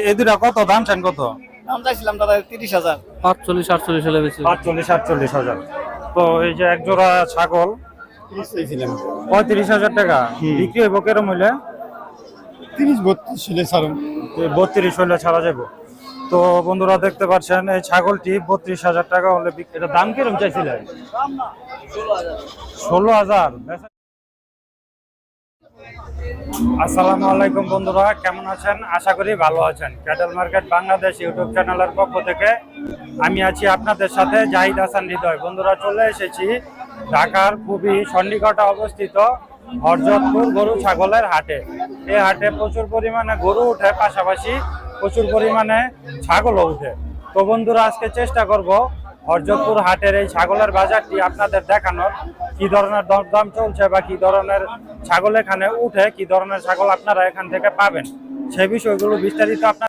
এই দুটা কত দাম চান কত? দাম চাইছিলাম দাদা 30,000। 45-48 হলে বেশি। 45-48 হাজার। তো এই যে এক জোড়া ছাগল 30 চাইছিলাম। 35,000 টাকা বিক্রি হইব কেরম হইলে? 30-32 ছিলে ছাড়ুন। 32 হইলে ছাড়া যাবো। তো বন্ধুরা দেখতে পাচ্ছেন এই ছাগলটি 32,000 টাকা হলে এটা দাম কিরম চাইছিলেন? 16,000। আসসালামু আলাইকুম বন্ধুরা, কেমন আছেন? আশা করি ভালো আছেন। ক্যাটেল মার্কেট বাংলাদেশ ইউটিউব চ্যানেলের পক্ষ থেকে আমি আছি আপনাদের সাথে জাহিদ হাসান হৃদয়। বন্ধুরা চলে এসেছি ঢাকার খুবই সন্নিকটে অবস্থিত হরজতপুর গরু ছাগলের হাটে। এই হাটে প্রচুর পরিমাণে গরু উঠে, পাশাপাশি প্রচুর পরিমাণে ছাগলও উঠে। তো বন্ধুরা আজকে চেষ্টা করব হরজতপুর হাটের এই ছাগলের বাজারটি আপনাদের দেখানোর, কি ধরনের দরদাম চলছে বা কি ধরনের ছাগল এখানে উঠে, কি ধরনের ছাগল আপনারা এখান থেকে পাবেন, সেই বিষয়গুলো বিস্তারিত আপনার